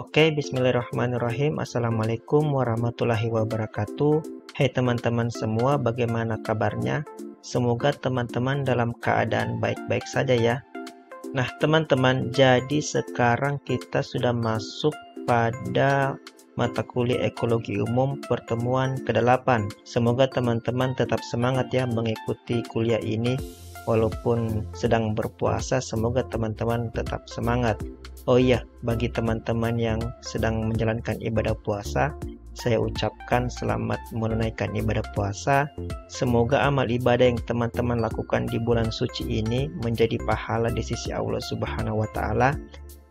Oke, bismillahirrahmanirrahim. Assalamualaikum warahmatullahi wabarakatuh. Hai teman-teman semua, bagaimana kabarnya? Semoga teman-teman dalam keadaan baik-baik saja ya. Nah teman-teman, jadi sekarang kita sudah masuk pada mata kuliah ekologi umum pertemuan ke-8. Semoga teman-teman tetap semangat ya mengikuti kuliah ini. Walaupun sedang berpuasa, semoga teman-teman tetap semangat. Oh iya, bagi teman-teman yang sedang menjalankan ibadah puasa, saya ucapkan selamat menunaikan ibadah puasa. Semoga amal ibadah yang teman-teman lakukan di bulan suci ini menjadi pahala di sisi Allah Subhanahu wa Ta'ala,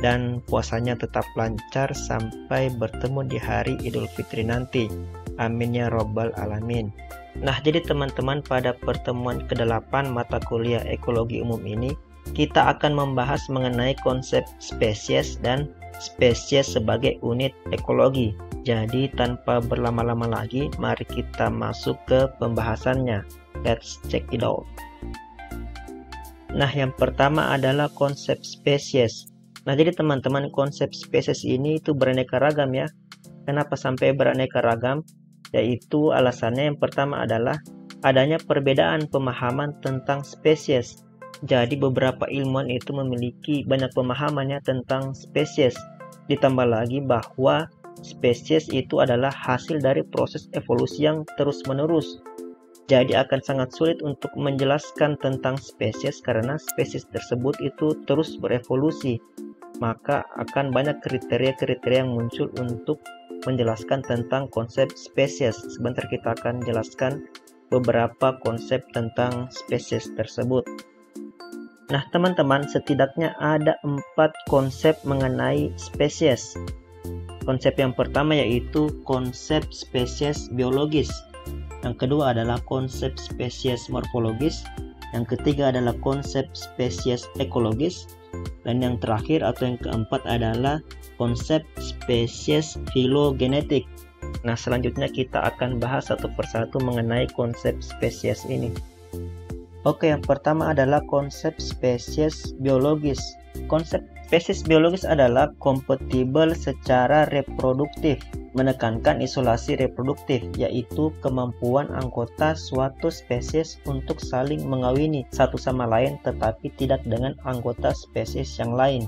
dan puasanya tetap lancar sampai bertemu di hari Idul Fitri nanti. Amin ya Rabbal Alamin. Nah, jadi teman-teman, pada pertemuan ke-8 mata kuliah ekologi umum ini, kita akan membahas mengenai konsep spesies dan spesies sebagai unit ekologi. Jadi tanpa berlama-lama lagi, mari kita masuk ke pembahasannya. Let's check it out. Nah, yang pertama adalah konsep spesies. Nah, jadi teman-teman, konsep spesies ini itu beraneka ragam ya. Kenapa sampai beraneka ragam? Yaitu alasannya yang pertama adalah adanya perbedaan pemahaman tentang spesies. Jadi beberapa ilmuwan itu memiliki banyak pemahamannya tentang spesies. Ditambah lagi bahwa spesies itu adalah hasil dari proses evolusi yang terus-menerus. Jadi akan sangat sulit untuk menjelaskan tentang spesies karena spesies tersebut itu terus berevolusi. Maka akan banyak kriteria-kriteria yang muncul untuk menjelaskan tentang konsep spesies. Sebentar kita akan jelaskan beberapa konsep tentang spesies tersebut. Nah teman-teman, setidaknya ada 4 konsep mengenai spesies. Konsep yang pertama yaitu konsep spesies biologis. Yang kedua adalah konsep spesies morfologis. Yang ketiga adalah konsep spesies ekologis. Dan yang terakhir atau yang keempat adalah konsep spesies filogenetik. Nah, selanjutnya kita akan bahas satu persatu mengenai konsep spesies ini. Oke, yang pertama adalah konsep spesies biologis. Konsep spesies biologis adalah kompatibel secara reproduktif, menekankan isolasi reproduktif, yaitu kemampuan anggota suatu spesies untuk saling mengawini satu sama lain tetapi tidak dengan anggota spesies yang lain.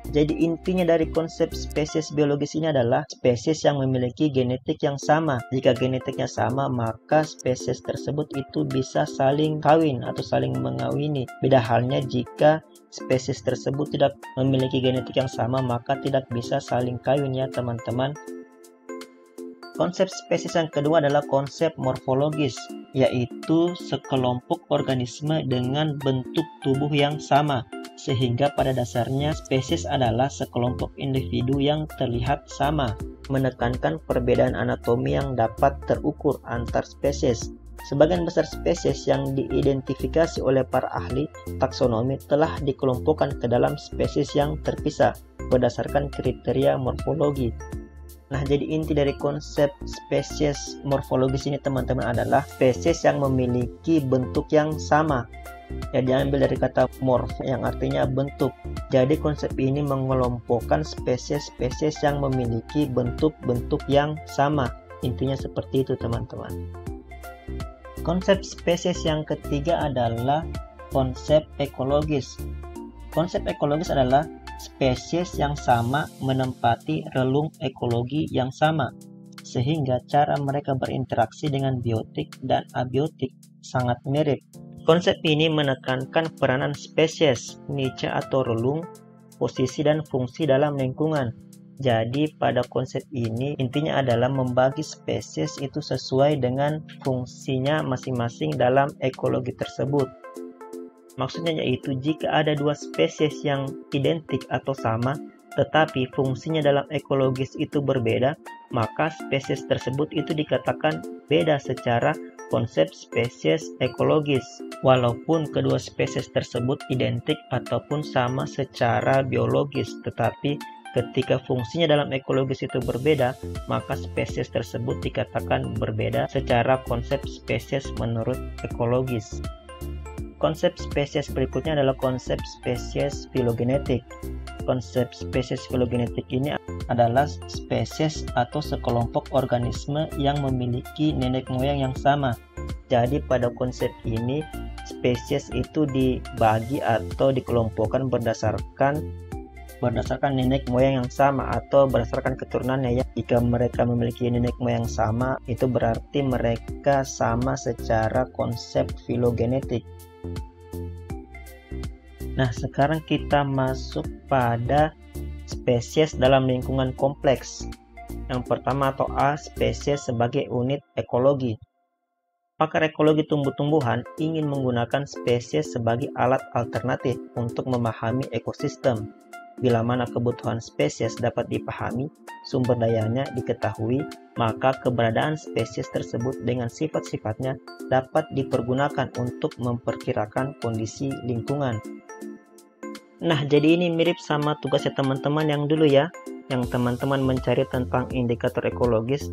Jadi intinya dari konsep spesies biologis ini adalah spesies yang memiliki genetik yang sama. Jika genetiknya sama, maka spesies tersebut itu bisa saling kawin atau saling mengawini. Beda halnya jika spesies tersebut tidak memiliki genetik yang sama, maka tidak bisa saling kawin ya teman-teman. Konsep spesies yang kedua adalah konsep morfologis, yaitu sekelompok organisme dengan bentuk tubuh yang sama. Sehingga pada dasarnya spesies adalah sekelompok individu yang terlihat sama, menekankan perbedaan anatomi yang dapat terukur antar spesies. Sebagian besar spesies yang diidentifikasi oleh para ahli taksonomi telah dikelompokkan ke dalam spesies yang terpisah berdasarkan kriteria morfologi. Nah, jadi inti dari konsep spesies morfologis ini teman-teman adalah spesies yang memiliki bentuk yang sama. Ya, diambil dari kata morf yang artinya bentuk. Jadi konsep ini mengelompokkan spesies-spesies yang memiliki bentuk-bentuk yang sama. Intinya seperti itu teman-teman. Konsep spesies yang ketiga adalah konsep ekologis. Konsep ekologis adalah spesies yang sama menempati relung ekologi yang sama, sehingga cara mereka berinteraksi dengan biotik dan abiotik sangat mirip. Konsep ini menekankan peranan spesies, niche atau relung, posisi dan fungsi dalam lingkungan. Jadi pada konsep ini intinya adalah membagi spesies itu sesuai dengan fungsinya masing-masing dalam ekologi tersebut. Maksudnya yaitu jika ada 2 spesies yang identik atau sama, tetapi fungsinya dalam ekologis itu berbeda, maka spesies tersebut itu dikatakan beda secara konsep spesies ekologis. Walaupun kedua spesies tersebut identik ataupun sama secara biologis, tetapi ketika fungsinya dalam ekologis itu berbeda, maka spesies tersebut dikatakan berbeda secara konsep spesies menurut ekologis. Konsep spesies berikutnya adalah konsep spesies filogenetik. Konsep spesies filogenetik ini adalah spesies atau sekelompok organisme yang memiliki nenek moyang yang sama. Jadi pada konsep ini, spesies itu dibagi atau dikelompokkan berdasarkan nenek moyang yang sama atau berdasarkan keturunannya ya. Jika mereka memiliki nenek moyang sama, itu berarti mereka sama secara konsep filogenetik. Nah, sekarang kita masuk pada spesies dalam lingkungan kompleks. Yang pertama atau A, spesies sebagai unit ekologi. Pakar ekologi tumbuh-tumbuhan ingin menggunakan spesies sebagai alat alternatif untuk memahami ekosistem. Bila mana kebutuhan spesies dapat dipahami, sumber dayanya diketahui, maka keberadaan spesies tersebut dengan sifat-sifatnya dapat dipergunakan untuk memperkirakan kondisi lingkungan. Nah, jadi ini mirip sama tugasnya teman-teman yang dulu ya, yang teman-teman mencari tentang indikator ekologis.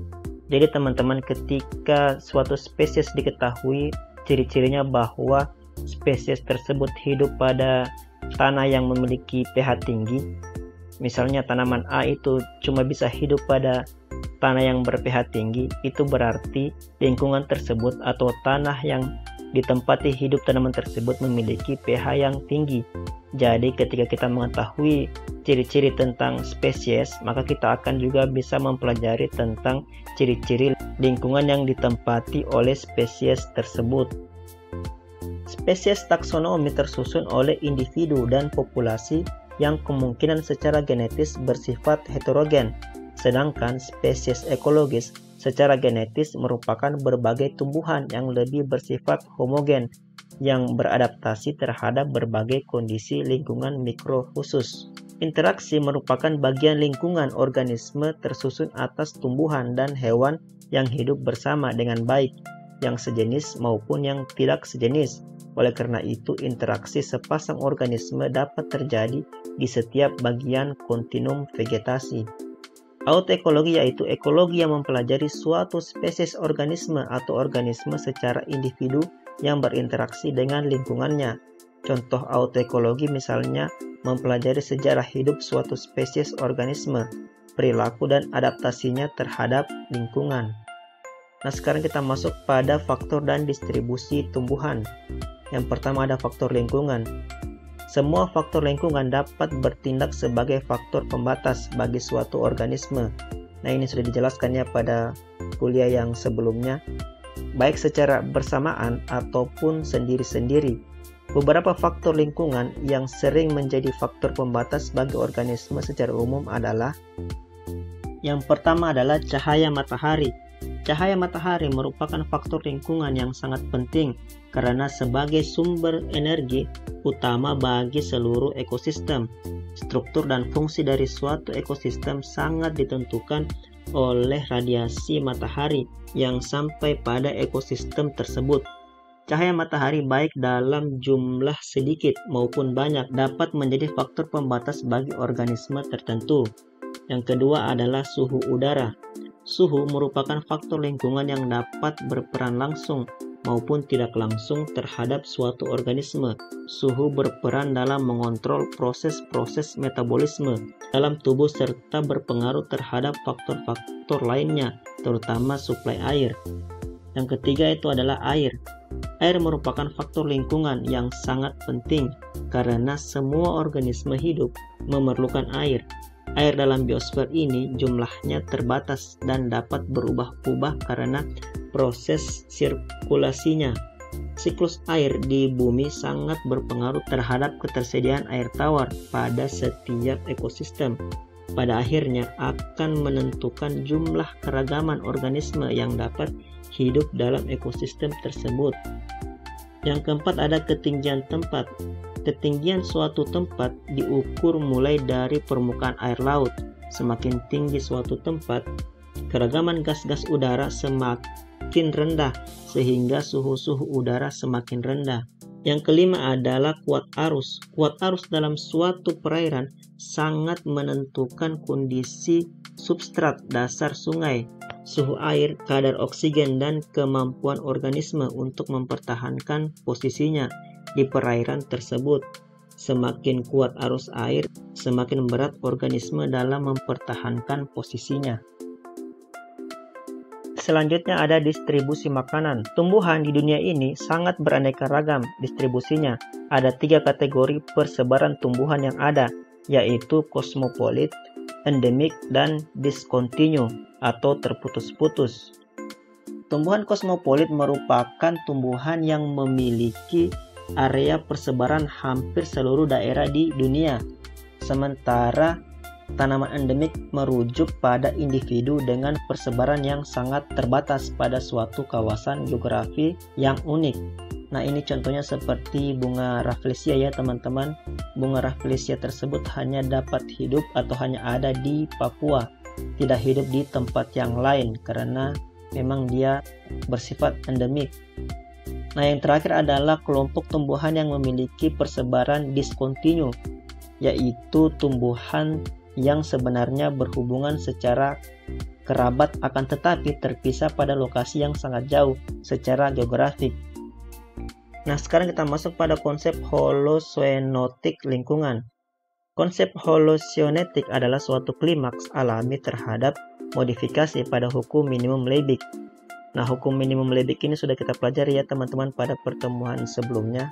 Jadi teman-teman ketika suatu spesies diketahui ciri-cirinya bahwa spesies tersebut hidup pada tanah yang memiliki pH tinggi. Misalnya tanaman A itu cuma bisa hidup pada tanah yang ber-pH tinggi, itu berarti lingkungan tersebut atau tanah yang ditempati hidup tanaman tersebut memiliki pH yang tinggi. Jadi ketika kita mengetahui ciri-ciri tentang spesies, maka kita akan juga bisa mempelajari tentang ciri-ciri lingkungan yang ditempati oleh spesies tersebut. Spesies taksonomi tersusun oleh individu dan populasi yang kemungkinan secara genetis bersifat heterogen, sedangkan spesies ekologis secara genetis merupakan berbagai tumbuhan yang lebih bersifat homogen yang beradaptasi terhadap berbagai kondisi lingkungan mikro khusus. Interaksi merupakan bagian lingkungan organisme tersusun atas tumbuhan dan hewan yang hidup bersama dengan baik, yang sejenis maupun yang tidak sejenis. Oleh karena itu, interaksi sepasang organisme dapat terjadi di setiap bagian kontinum vegetasi. Autoekologi yaitu ekologi yang mempelajari suatu spesies organisme atau organisme secara individu yang berinteraksi dengan lingkungannya. Contoh autoekologi misalnya mempelajari sejarah hidup suatu spesies organisme, perilaku dan adaptasinya terhadap lingkungan. Nah, sekarang kita masuk pada faktor dan distribusi tumbuhan. Yang pertama ada faktor lingkungan. Semua faktor lingkungan dapat bertindak sebagai faktor pembatas bagi suatu organisme. Nah, ini sudah dijelaskan ya pada kuliah yang sebelumnya, baik secara bersamaan ataupun sendiri-sendiri. Beberapa faktor lingkungan yang sering menjadi faktor pembatas bagi organisme secara umum adalah: yang pertama adalah cahaya matahari. Cahaya matahari merupakan faktor lingkungan yang sangat penting karena sebagai sumber energi utama bagi seluruh ekosistem. Struktur dan fungsi dari suatu ekosistem sangat ditentukan oleh radiasi matahari yang sampai pada ekosistem tersebut. Cahaya matahari baik dalam jumlah sedikit maupun banyak dapat menjadi faktor pembatas bagi organisme tertentu. Yang kedua adalah suhu udara. Suhu merupakan faktor lingkungan yang dapat berperan langsung maupun tidak langsung terhadap suatu organisme. Suhu berperan dalam mengontrol proses-proses metabolisme dalam tubuh serta berpengaruh terhadap faktor-faktor lainnya, terutama suplai air. Yang ketiga itu adalah air. Air merupakan faktor lingkungan yang sangat penting karena semua organisme hidup memerlukan air. Air dalam biosfer ini jumlahnya terbatas dan dapat berubah-ubah karena proses sirkulasinya. Siklus air di bumi sangat berpengaruh terhadap ketersediaan air tawar pada setiap ekosistem. Pada akhirnya akan menentukan jumlah keragaman organisme yang dapat hidup dalam ekosistem tersebut. Yang keempat ada ketinggian tempat. Ketinggian suatu tempat diukur mulai dari permukaan air laut. Semakin tinggi suatu tempat, keragaman gas-gas udara semakin rendah sehingga suhu-suhu udara semakin rendah. Yang kelima adalah kuat arus. Kuat arus dalam suatu perairan sangat menentukan kondisi substrat dasar sungai, suhu air, kadar oksigen, dan kemampuan organisme untuk mempertahankan posisinya di perairan tersebut. Semakin kuat arus air, semakin berat organisme dalam mempertahankan posisinya. Selanjutnya ada distribusi makanan. Tumbuhan di dunia ini sangat beraneka ragam distribusinya. Ada 3 kategori persebaran tumbuhan yang ada, yaitu kosmopolit, endemik, dan discontinue atau terputus-putus. Tumbuhan kosmopolit merupakan tumbuhan yang memiliki area persebaran hampir seluruh daerah di dunia. Sementara tanaman endemik merujuk pada individu dengan persebaran yang sangat terbatas pada suatu kawasan geografi yang unik. Nah, ini contohnya seperti bunga Rafflesia ya teman-teman. Bunga Rafflesia tersebut hanya dapat hidup atau hanya ada di Papua, tidak hidup di tempat yang lain karena memang dia bersifat endemik. Nah, yang terakhir adalah kelompok tumbuhan yang memiliki persebaran discontinue, yaitu tumbuhan yang sebenarnya berhubungan secara kerabat akan tetapi terpisah pada lokasi yang sangat jauh secara geografik. Nah, sekarang kita masuk pada konsep holozoenotik lingkungan. Konsep holozoenetik adalah suatu klimaks alami terhadap modifikasi pada hukum minimum Liebig. Nah, hukum minimum Liebig ini sudah kita pelajari ya teman-teman pada pertemuan sebelumnya.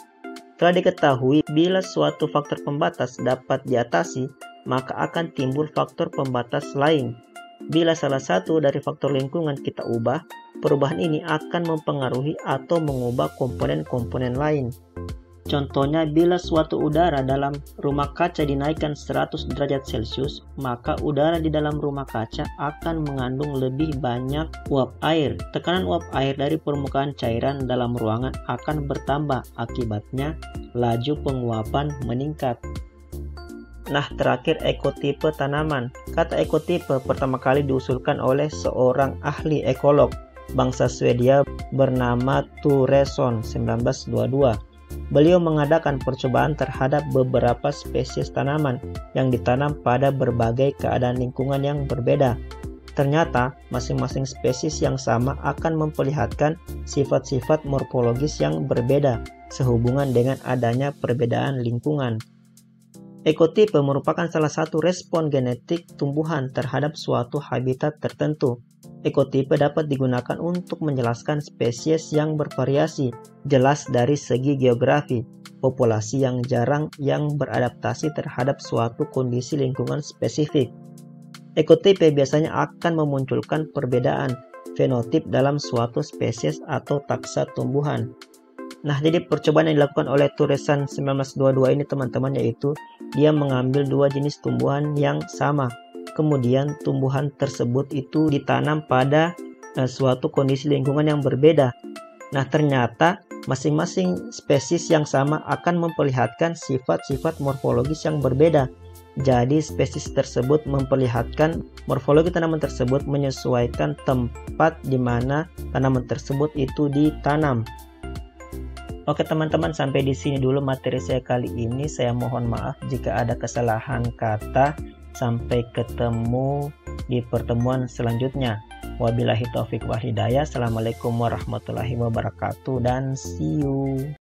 Telah diketahui bila suatu faktor pembatas dapat diatasi, maka akan timbul faktor pembatas lain. Bila salah satu dari faktor lingkungan kita ubah, perubahan ini akan mempengaruhi atau mengubah komponen-komponen lain. Contohnya, bila suatu udara dalam rumah kaca dinaikkan 100 derajat Celcius, maka udara di dalam rumah kaca akan mengandung lebih banyak uap air. Tekanan uap air dari permukaan cairan dalam ruangan akan bertambah, akibatnya laju penguapan meningkat. Nah, terakhir ekotipe tanaman. Kata ekotipe pertama kali diusulkan oleh seorang ahli ekolog bangsa Swedia bernama Turesson 1922. Beliau mengadakan percobaan terhadap beberapa spesies tanaman yang ditanam pada berbagai keadaan lingkungan yang berbeda. Ternyata, masing-masing spesies yang sama akan memperlihatkan sifat-sifat morfologis yang berbeda sehubungan dengan adanya perbedaan lingkungan. Ekotipe merupakan salah satu respon genetik tumbuhan terhadap suatu habitat tertentu. Ekotipe dapat digunakan untuk menjelaskan spesies yang bervariasi, jelas dari segi geografi, populasi yang jarang yang beradaptasi terhadap suatu kondisi lingkungan spesifik. Ekotipe biasanya akan memunculkan perbedaan fenotip dalam suatu spesies atau taksa tumbuhan. Nah, jadi percobaan yang dilakukan oleh Turesson 1922 ini teman-teman, yaitu dia mengambil 2 jenis tumbuhan yang sama. Kemudian tumbuhan tersebut itu ditanam pada suatu kondisi lingkungan yang berbeda. Nah, ternyata masing-masing spesies yang sama akan memperlihatkan sifat-sifat morfologis yang berbeda. Jadi spesies tersebut memperlihatkan morfologi tanaman tersebut menyesuaikan tempat di mana tanaman tersebut itu ditanam. Oke teman-teman, sampai di sini dulu materi saya kali ini. Saya mohon maaf jika ada kesalahan kata. Sampai ketemu di pertemuan selanjutnya. Wabillahi taufik wal hidayah. Assalamualaikum warahmatullahi wabarakatuh dan see you.